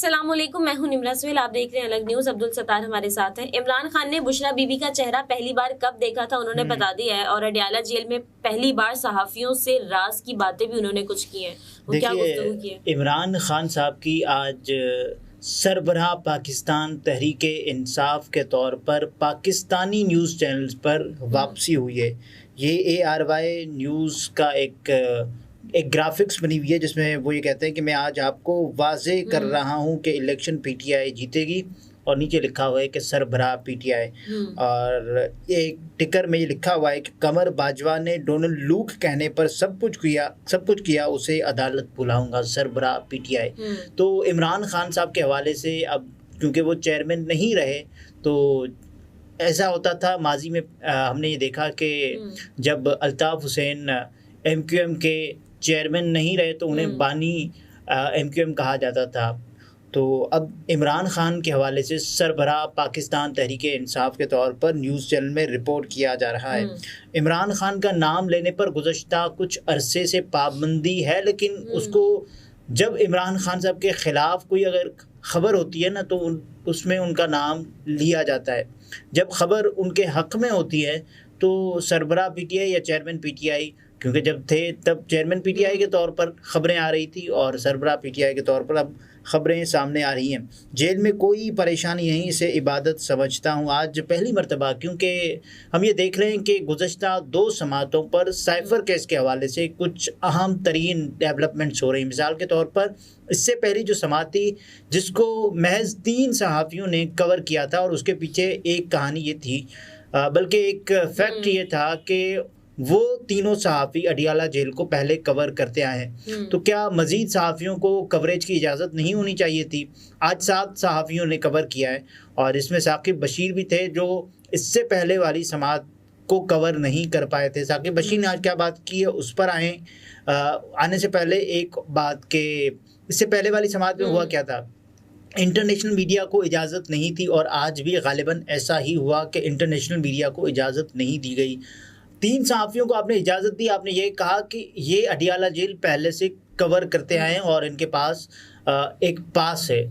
अस्सलाम वालेकुम, मैं हूं निमरा सुहेल। आप देख रहे हैं अलग न्यूज। अब्दुल सत्तार हमारे साथ हैं। इमरान खान ने बुशरा बीबी का चेहरा पहली बार कब देखा था उन्होंने बता दिया है, और अडियाला जेल में पहली बार सहाफियों से राज की बातें भी उन्होंने कुछ की हैं। वो क्या गुफ्तगू की है? इमरान खान साहब की आज सरबराह पाकिस्तान तहरीक इंसाफ के तौर पर पाकिस्तानी न्यूज़ चैनल्स पर वापसी हुई है। ये ARY न्यूज़ का एक ग्राफिक्स बनी हुई है जिसमें वो ये कहते हैं कि मैं आज आपको वाजे कर रहा हूँ कि इलेक्शन PTI जीतेगी, और नीचे लिखा हुआ है कि सरबराह PTI। और एक टिकर में ये लिखा हुआ है कि कमर बाजवा ने डोनाल्ड लूक कहने पर सब कुछ किया उसे अदालत बुलाऊंगा, सरबराह PTI। तो इमरान खान साहब के हवाले से अब क्योंकि वो चेयरमैन नहीं रहे, तो ऐसा होता था माजी में। हमने ये देखा कि जब अल्ताफ़ हुसैन MQM के चेयरमैन नहीं रहे तो उन्हें बानी MQM कहा जाता था। तो अब इमरान खान के हवाले से सरबराह पाकिस्तान तहरीक इंसाफ के तौर पर न्यूज़ चैनल में रिपोर्ट किया जा रहा है। इमरान खान का नाम लेने पर गुज़श्ता कुछ अरसे से पाबंदी है, लेकिन उसको जब इमरान खान साहब के ख़िलाफ़ कोई अगर ख़बर होती है ना तो उसमें उनका नाम लिया जाता है। जब ख़बर उनके हक़ में होती है तो सरबराह PTI या चेयरमैन PTI, क्योंकि जब थे तब चेयरमैन PTI के तौर पर ख़बरें आ रही थी और सरबराह PTI के तौर पर अब ख़बरें सामने आ रही हैं। जेल में कोई परेशानी नहीं, इसे इबादत समझता हूँ आज पहली मरतबा, क्योंकि हम ये देख रहे हैं कि गुज़श्ता 2 समातों पर साइफ़र केस के हवाले से कुछ अहम तरीन डेवलपमेंट्स हो रही हैं। मिसाल के तौर पर इससे पहली जो समात थी जिसको महज 3 सहाफ़ियों ने कवर किया था, और उसके पीछे एक कहानी ये थी, बल्कि एक फैक्ट ये था कि वो तीनों सहाफ़ी अडियाला जेल को पहले कवर करते आए हैं। तो क्या मज़ीद सहाफ़ियों को कवरेज की इजाज़त नहीं होनी चाहिए थी? आज 7 सहाफ़ियों ने कवर किया है, और इसमें साकिब बशीर भी थे जो इससे पहले वाली समात को कवर नहीं कर पाए थे। साकिब बशीर ने आज क्या बात की है उस पर आने से पहले एक बात के इससे पहले वाली समात में हुआ क्या था। इंटरनेशनल मीडिया को इजाज़त नहीं थी, और आज भी गालिबन ऐसा ही हुआ कि इंटरनेशनल मीडिया को इजाज़त नहीं दी गई। 3 सहाफ़ियों को आपने इजाज़त दी, आपने ये कहा कि ये अडियाला जेल पहले से कवर करते आए हैं और इनके पास एक पास है।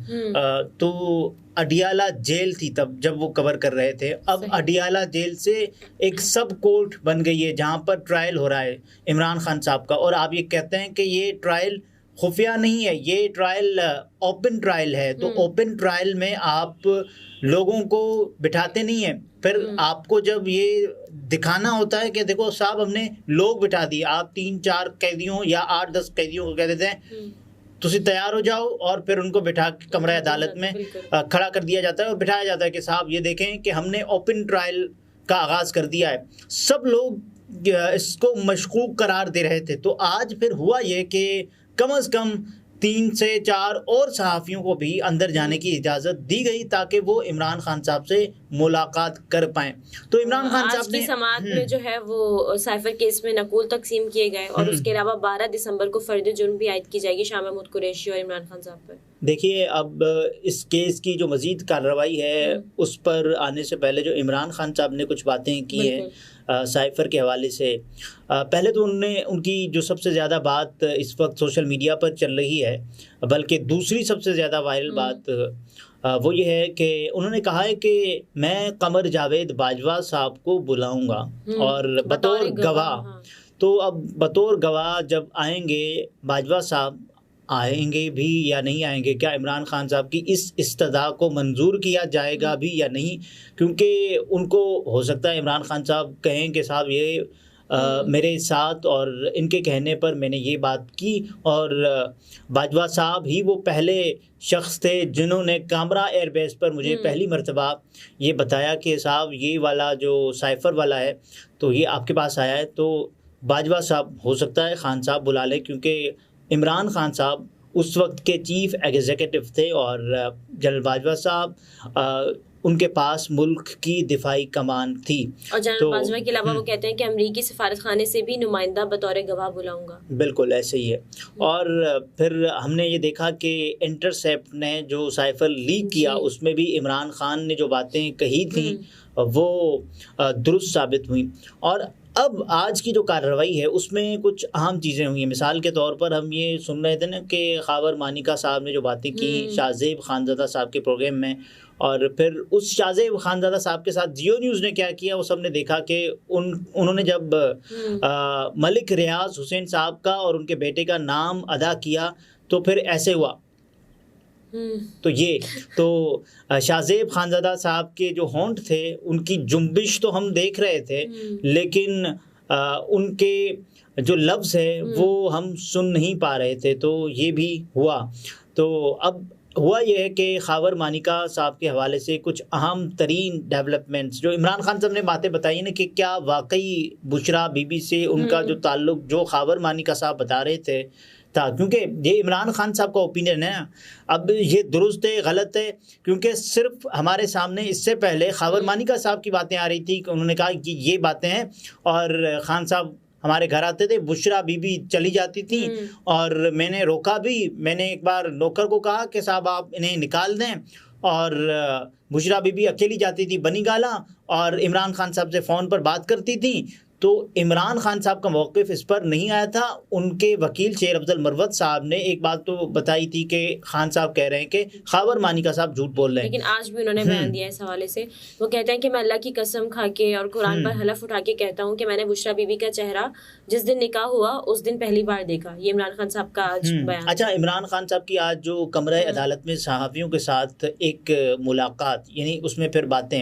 तो अडियाला जेल थी तब जब वो कवर कर रहे थे। अब अडियाला जेल से एक सब कोर्ट बन गई है जहाँ पर ट्रायल हो रहा है इमरान खान साहब का, और आप ये कहते हैं कि ये ट्रायल खुफिया नहीं है, ये ट्रायल ओपन ट्रायल है। तो ओपन ट्रायल में आप लोगों को बिठाते नहीं हैं, फिर आपको जब ये दिखाना होता है कि देखो साहब हमने लोग बिठा दिए, आप 3-4 कैदियों या 8-10 कैदियों को कह देते हैं तुसी तैयार हो जाओ, और फिर उनको बिठा के कमरा अदालत में खड़ा कर दिया जाता है और बिठाया जाता है कि साहब ये देखें कि हमने ओपन ट्रायल का आगाज़ कर दिया है। सब लोग इसको मशकूक करार दे रहे थे। तो आज फिर हुआ ये कि कम से कम 3 से 4 और सहाफ़ियों को भी अंदर जाने की इजाज़त दी गई ताकि वो इमरान खान साहब से मुलाकात कर पाएँ। तो इमरान खान साहब ने समात में जो है वो साइफर केस में नकूल तकसीम किए गए, और उसके अलावा 12 दिसंबर को फर्द जुर्म भी आयद की जाएगी शाह महमूद कुरैशी और इमरान खान साहब पर। देखिए, अब इस केस की जो मज़ीद कार्रवाई है उस पर आने से पहले जो इमरान खान साहब ने कुछ बातें की हैं साइफ़र के हवाले से, पहले तो उनकी जो सबसे ज़्यादा बात इस वक्त सोशल मीडिया पर चल रही है, बल्कि दूसरी सबसे ज़्यादा वायरल बात वो ये है कि उन्होंने कहा है कि मैं कमर जावेद बाजवा साहब को बुलाऊंगा और बतौर गवाह। तो अब बतौर गवाह जब आएंगे बाजवा साहब, आएंगे भी या नहीं आएंगे, क्या इमरान खान साहब की इस इस्तदा को मंजूर किया जाएगा भी या नहीं? क्योंकि उनको हो सकता है इमरान खान साहब कहें कि साहब ये मेरे साथ और इनके कहने पर मैंने ये बात की, और बाजवा साहब ही वो पहले शख्स थे जिन्होंने कामरा एयरबेस पर मुझे पहली मरतबा ये बताया कि साहब ये वाला जो साइफ़र वाला है तो ये आपके पास आया है। तो बाजवा साहब हो सकता है खान साहब बुला लें, क्योंकि इमरान खान साहब उस वक्त के चीफ़ एग्जीक्यूटिव थे, और जनरल बाजवा साहब उनके पास मुल्क की दिफाई कमान थी। और जनरल बाजवा के अलावा वो कहते हैं कि अमरीकी सफारत खाने से भी नुमाइंदा बतौर गवाह बुलाऊंगा। बिल्कुल ऐसे ही है। और फिर हमने ये देखा कि इंटरसेप्ट ने जो साइफ़र लीक किया उसमें भी इमरान खान ने जो बातें कही थी वो दुरुस्त साबित हुई। और अब आज की जो कार्रवाई है उसमें कुछ अहम चीज़ें हुई हैं। मिसाल के तौर पर हम ये सुन रहे थे ना कि ख़ावर मानिका साहब ने जो बातें की शाहज़ेब खानज़ादा साहब के प्रोग्राम में, और फिर उस शाहज़ेब खानज़ादा साहब के साथ जियो न्यूज़ ने क्या किया वो सब ने देखा कि उन्होंने जब मलिक रियाज हुसैन साहब का और उनके बेटे का नाम अदा किया तो फिर ऐसे हुआ। तो ये तो शाहज़ेब खानज़ादा साहब के जो होंठ थे उनकी जुम्बिश तो हम देख रहे थे, लेकिन उनके जो लफ्ज़ है वो हम सुन नहीं पा रहे थे। तो ये भी हुआ। तो अब हुआ यह है कि ख़ावर मानिका साहब के हवाले से कुछ अहम तरीन डेवलपमेंट्स जो इमरान खान साहब ने बातें बताई ना कि क्या वाकई बुशरा बीबी से उनका जो ताल्लुक़ जो ख़ावर मानिका साहब बता रहे थे था, क्योंकि ये इमरान खान साहब का ओपिनियन है ना। अब ये दुरुस्त है गलत है, क्योंकि सिर्फ हमारे सामने इससे पहले ख़ावर मानिका साहब की बातें आ रही थी कि उन्होंने कहा कि ये बातें हैं, और खान साहब हमारे घर आते थे, बुशरा बीबी चली जाती थी और मैंने रोका भी। मैंने एक बार नौकर को कहा कि साहब आप इन्हें निकाल दें, और बुशरा बीबी अकेली जाती थी बनी गाला और इमरान खान साहब से फ़ोन पर बात करती थी। तो इमरान खान साहब का मौक़िफ़ इस पर नहीं आया था। उनके वकील शेर अफजल मरवत साहब ने एक बात तो बताई थी कि खान साहब कह रहे हैं कि ख़ावर मानिका साहब झूठ बोल रहे हैं, लेकिन आज भी उन्होंने बयान दिया इस हवाले से। वो कहते हैं कि मैं अल्लाह की कसम खा के और कुरान पर हलफ उठा के कहता हूँ कि मैंने बुशरा बीबी का चेहरा जिस दिन निकाह हुआ उस दिन पहली बार देखा। ये इमरान खान साहब का आज बयान। अच्छा, इमरान खान साहब की आज जो कमरा अदालत में सहाफ़ियों के साथ एक मुलाकात, यानी उसमें फिर बातें,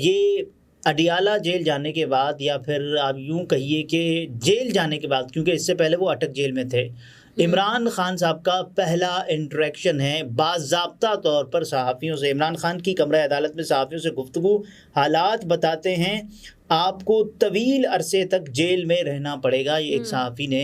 ये अडियाला जेल जाने के बाद, या फिर आप यूँ कहिए कि जेल जाने के बाद, क्योंकि इससे पहले वो अटक जेल में थे, इमरान खान साहब का पहला इंटरेक्शन है बाज़ाब्ता तौर पर सहाफ़ियों से। इमरान खान की कमरा अदालत में सहाफ़ियों से गुफ्तगू, हालात बताते हैं आपको तवील अरसे तक जेल में रहना पड़ेगा। ये एक सहाफ़ी ने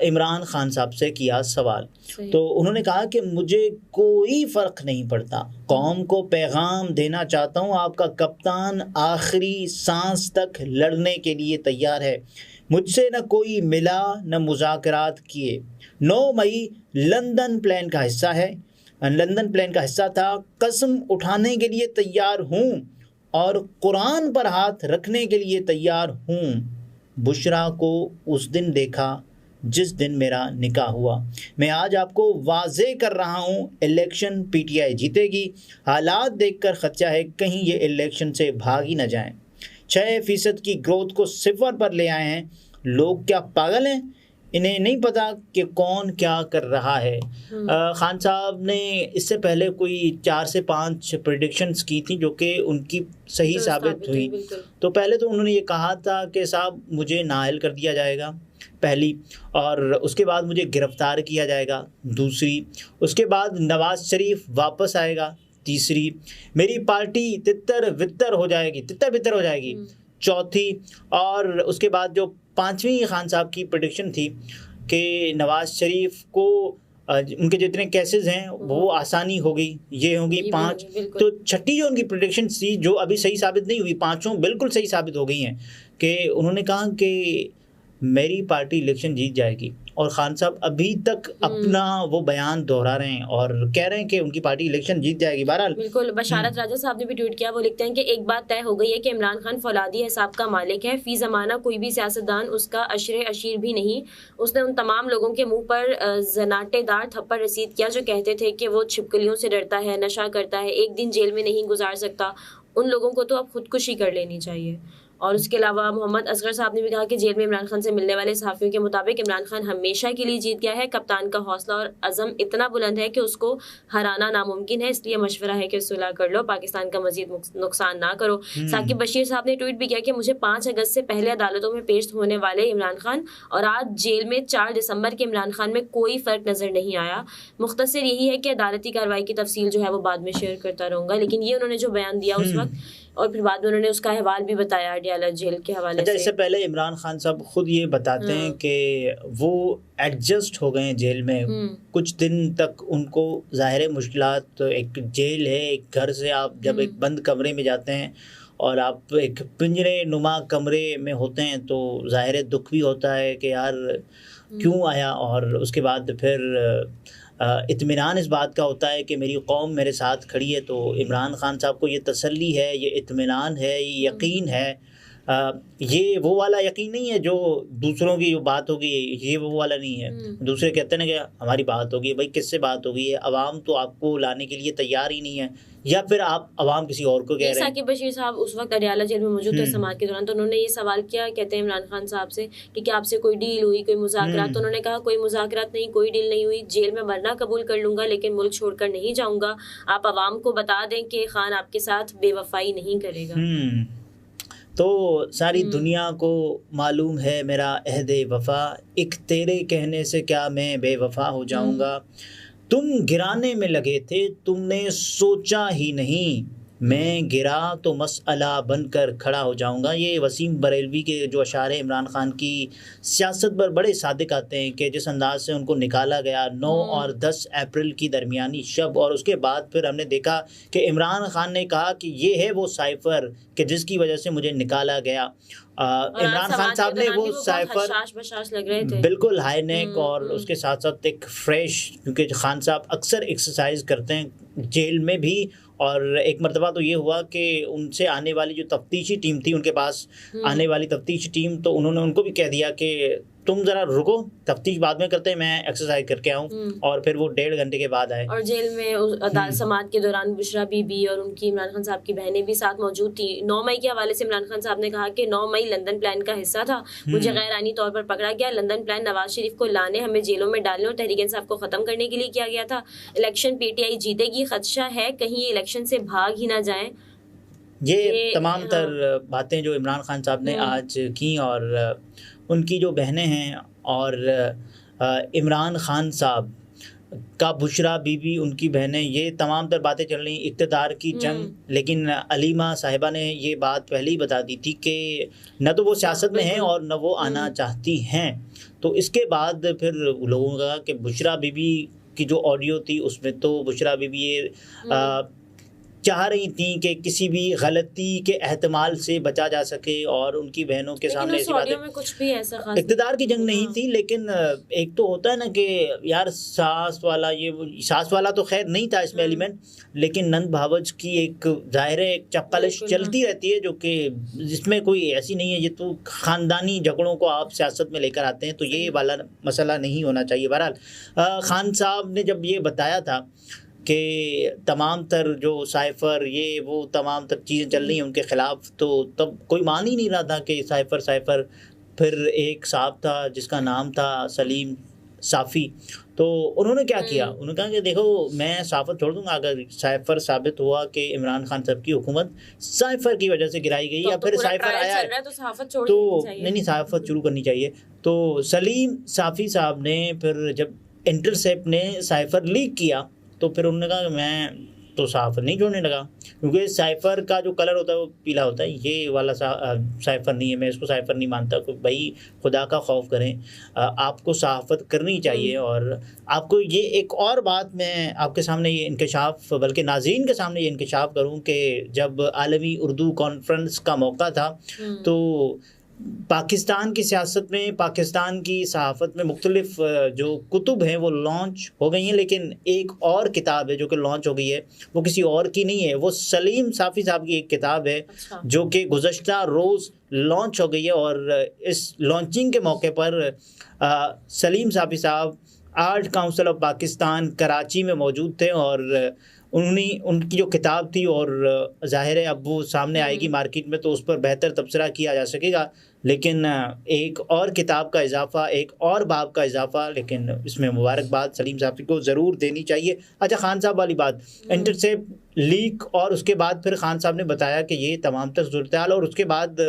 इमरान खान साहब से किया सवाल। तो उन्होंने कहा कि मुझे कोई फ़र्क नहीं पड़ता, कौम को पैगाम देना चाहता हूँ, आपका कप्तान आखिरी सांस तक लड़ने के लिए तैयार है। मुझसे न कोई मिला न मुज़ाकरात किए। 9 मई लंदन प्लान का हिस्सा है, लंदन प्लान का हिस्सा था। कसम उठाने के लिए तैयार हूँ और कुरान पर हाथ रखने के लिए तैयार हूँ। बुशरा को उस दिन देखा जिस दिन मेरा निकाह हुआ। मैं आज आपको वाज़े कर रहा हूँ, इलेक्शन पीटीआई जीतेगी। हालात देखकर खदशा है कहीं ये इलेक्शन से भाग ही न जाएं। 6% की ग्रोथ को 0 पर ले आए हैं। लोग क्या पागल हैं? इन्हें नहीं पता कि कौन क्या कर रहा है। खान साहब ने इससे पहले कोई 4 से 5 प्रेडिक्शंस की थी जो कि उनकी सही साबित हुई। तो पहले तो उन्होंने ये कहा था कि साहब मुझे नाअहल कर दिया जाएगा, पहली, और उसके बाद मुझे गिरफ्तार किया जाएगा, दूसरी, उसके बाद नवाज़ शरीफ वापस आएगा, तीसरी, मेरी पार्टी तितर बितर हो जाएगी, चौथी, और उसके बाद जो 5वीं खान साहब की प्रेडिक्शन थी कि नवाज़ शरीफ को उनके जितने केसेस हैं वो आसानी होगी, ये होगी 5। तो छठी जो उनकी प्रेडिक्शन थी जो अभी सही साबित नहीं हुई, 5 बिल्कुल सही साबित हो गई हैं, कि उन्होंने कहा कि मेरी पार्टी इलेक्शन जीत जाएगी। और खान साहब अभी तक अपना वो बयान दोहरा रहे हैं और कह रहे हैं कि उनकी पार्टी इलेक्शन जीत जाएगी। बहरहाल बिल्कुल, बशारत राजा साहब ने भी ट्वीट किया। वो लिखते हैं कि एक बात तय हो गई है कि इमरान खान फौलादी हिसाब का मालिक है। फी ज़माना कोई भी सियासतदान उसका अशरे अशीर भी नहीं। उसने उन तमाम लोगों के मुंह पर जनाटेदार थप्पड़ रसीद किया जो कहते थे कि वो छिपकलियों से डरता है, नशा करता है, एक दिन जेल में नहीं गुजार सकता। उन लोगों को तो अब खुदकुशी कर लेनी चाहिए। और उसके अलावा मोहम्मद असगर साहब ने भी कहा कि जेल में इमरान खान से मिलने वाले सहाफ़ियों के मुताबिक इमरान खान हमेशा के लिए जीत गया है। कप्तान का हौसला और अज़म इतना बुलंद है कि उसको हराना नामुमकिन है, इसलिए मशवरा है कि सुलह कर लो, पाकिस्तान का मजीद नुकसान ना करो। साकिब बशीर साहब ने ट्वीट भी किया कि मुझे 5 अगस्त से पहले अदालतों में पेश होने वाले इमरान खान और आज जेल में 4 दिसंबर के इमरान खान में कोई फ़र्क नज़र नहीं आया। मुख्तसर यही है कि अदालती कार्रवाई की तफसील जो है वो बाद में शेयर करता रहूँगा, लेकिन ये उन्होंने जो बयान दिया उस वक्त, और फिर बाद में उन्होंने उसका अहवाल भी बताया अडियाला जेल के हवाले से। इससे पहले इमरान खान साहब खुद ये बताते हैं कि वो एडजस्ट हो गए हैं जेल में। कुछ दिन तक उनको ज़ाहिर मुश्किलात, तो एक जेल है, एक घर से आप जब एक बंद कमरे में जाते हैं और आप एक पिंजरे नुमा कमरे में होते हैं तो ज़ाहिर दुख भी होता है कि यार क्यों आया। और उसके बाद फिर इत्मीनान इस बात का होता है कि मेरी कौम मेरे साथ खड़ी है। तो इमरान खान साहब को ये तसल्ली है, ये इत्मीनान है, ये यकीन है ये वो वाला यकीन नहीं है जो दूसरों की जो बात होगी, ये वो वाला नहीं है। दूसरे कहते हैं ना कि हमारी बात होगी, भाई किससे बात होगी, ये अवाम तो आपको लाने के लिए तैयार ही नहीं है, या फिर आप अवाम किसी और को कह रहे हैं। साकिब बशीर साहब उस वक्त अडियाला जेल में मौजूद थे समाअत के दौरान, तो उन्होंने ये सवाल किया, कहते हैं इमरान खान साहब से कि क्या आपसे कोई डील हुई, कोई मुज़ाकरात, तो उन्होंने कहा कोई मुज़ाकरात नहीं, कोई डील नहीं हुई, जेल में मरना कबूल कर लूंगा लेकिन मुल्क छोड़कर नहीं जाऊंगा। आप अवाम को बता दें कि खान आपके साथ बेवफाई नहीं करेगा। तो सारी दुनिया को मालूम है मेरा अहदे वफा, एक तेरे कहने से क्या मैं बेवफा हो जाऊंगा। तुम गिराने में लगे थे, तुमने सोचा ही नहीं, मैं गिरा तो मसअला बनकर खड़ा हो जाऊंगा। ये वसीम बरेलवी के जो अशारे इमरान खान की सियासत पर बड़े सादिक आते हैं कि जिस अंदाज से उनको निकाला गया 9 और 10 अप्रैल की दरमियानी शब, और उसके बाद फिर हमने देखा कि इमरान खान ने कहा कि ये है वो साइफर कि जिसकी वजह से मुझे निकाला गया। इमरान खान साहब ने वो साइफर लग रहे थे, बिल्कुल हाई नेक, और उसके साथ साथ एक फ्रेश, क्योंकि खान साहब अक्सर एक्सरसाइज करते हैं जेल में भी। और एक मरतबा तो ये हुआ कि उनसे आने वाली जो तफ्तीशी टीम थी, उनके पास आने वाली तफ्तीशी टीम, तो उन्होंने उनको भी कह दिया कि तुम ज़रा रुको, तफ्तीश बाद में करते हैं, मैं एक्सरसाइज करके आऊँ। और फिर वो 1.5 घंटे के बाद आए। और जेल में समाअत के दौरान बुशरा बीबी और उनकी इमरान खान साहब की बहनें भी साथ मौजूद थी। 9 मई के हवाले से इमरान खान साहब ने कहा कि 9 मई लंदन प्लान का हिस्सा था, मुझे गैर आनी तौर पर पकड़ा गया। लंदन प्लान नवाज शरीफ को लाने, हमें जेलों में डालने और तहरीक इंसाफ को ख़त्म करने के लिए किया गया था। इलेक्शन PTI जीतेगी, खदशा है कहीं इलेक्शन से भाग ही ना जाएं। ये तमाम तर बातें जो इमरान खान साहब ने आज की, और उनकी जो बहनें हैं और इमरान खान साहब का बुशरा बीबी, उनकी बहनें, ये तमाम तर बातें चल रही इक़्तिदार की जंग। लेकिन अलीमा साहिबा ने ये बात पहले ही बता दी थी कि न तो वो सियासत में हैं और न वो आना चाहती हैं। तो इसके बाद फिर लोगों का कहा कि बुशरा बीबी की जो ऑडियो थी उसमें तो बुशरा बीबी ये चाह रही थी कि किसी भी गलती के एहतमाल से बचा जा सके और उनकी बहनों के सामने ऐसी बातें, में कुछ भी ऐसा खास इक़्तिदार की जंग नहीं थी। लेकिन एक तो होता है ना कि यार सास वाला तो खैर नहीं था इसमें एलिमेंट, लेकिन नंद भावज की एक ज़ाहिर है एक चक्कलिश चलती रहती है, जो कि जिसमें कोई ऐसी नहीं है, ये तो ख़ानदानी झगड़ों को आप सियासत में लेकर आते हैं, तो ये वाला मसला नहीं होना चाहिए। बहरहाल खान साहब ने जब ये बताया था कि तमाम तर जो साइफर ये वो तमाम तर चीज़ें चल रही हैं उनके ख़िलाफ़, तो तब कोई मान ही नहीं रहा था कि साइफर। फिर एक साहब था जिसका नाम था सलीम साफ़ी, तो उन्होंने क्या किया, उन्होंने कहा कि देखो मैं साफ़त छोड़ दूंगा अगर साइफर साबित हुआ कि इमरान खान साहब की हुकूमत साइफर की वजह से गिराई गई, या फिर साइफर आया है तो नहीं साफ़त शुरू करनी चाहिए। तो सलीम साफ़ी साहब ने फिर जब इंटरसेप्ट ने साइफर लीक किया तो फिर उन्होंने कहा कि मैं तो साइफर नहीं छोड़ने लगा, क्योंकि साइफर का जो कलर होता है वो पीला होता है, ये वाला साइफर नहीं है, मैं इसको साइफर नहीं मानता। भाई खुदा का खौफ करें, आपको सहाफ़त करनी चाहिए। और आपको ये एक और बात मैं आपके सामने ये इंकशाफ, बल्कि नाज़रीन के सामने ये इंकशाफ करूँ कि जब आलमी उर्दू कॉन्फ्रेंस का मौका था तो पाकिस्तान की सियासत में, पाकिस्तान की सहाफ़त में मुख्तलिफ जो कुतुब हैं वो लॉन्च हो गई हैं, लेकिन एक और किताब है जो कि लॉन्च हो गई है, वो किसी और की नहीं है, वो सलीम साफ़ी साहब की एक किताब है जो कि गुज़श्ता रोज़ लॉन्च हो गई है। और इस लॉन्चिंग के मौके पर सलीम साफ़ी साहब art council of Pakistan Karachi में मौजूद थे, और उनकी जो किताब थी, और ज़ाहिर है अब वो सामने आएगी मार्केट में तो उस पर बेहतर तबसरा किया जा सकेगा। लेकिन एक और किताब का इजाफ़ा, एक और बाब का इजाफ़ा, लेकिन इसमें मुबारकबाद सलीम साहब को ज़रूर देनी चाहिए। अच्छा, खान साहब वाली बात, इंटरसेप्ट लीक, और उसके बाद फिर खान साहब ने बताया कि ये तमाम तक सूरत हाल, और उसके बाद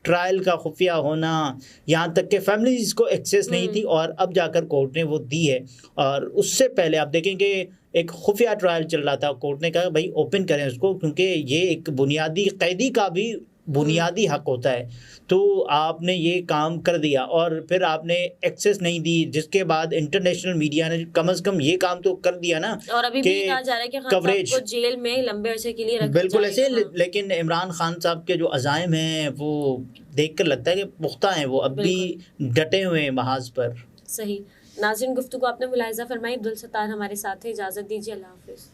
ट्रायल का खुफिया होना, यहाँ तक कि फैमिलीज़ को एक्सेस नहीं थी, और अब जाकर कोर्ट ने वो दी है। और उससे पहले आप देखेंगे एक खुफिया ट्रायल चल रहा था, कोर्ट ने कहा भाई ओपन करें उसको, क्योंकि ये एक बुनियादी कैदी का भी बुनियादी हक होता है। तो आपने ये काम कर दिया और फिर आपने एक्सेस नहीं दी, जिसके बाद इंटरनेशनल मीडिया ने कम से कम ये काम तो कर दिया ना। और अभी भी कहा जा रहा है कि कवरेज को जेल में लंबे अरसे के लिए रखा बिल्कुल ऐसे। लेकिन इमरान खान साहब के जो अज़ाइम हैं वो देखकर लगता है कि पुख्ता हैं, वो अब भी डटे हुए हैं महाज पर। सही। नाज़रीन, गुफ्तगू आपने मुलाहिज़ा फरमाई। अब्दुल सत्तार हमारे साथ है, इजाज़त दीजिए, अल्लाह हाफ़िज़।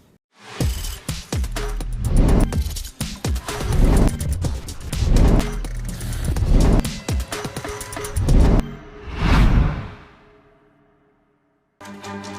है।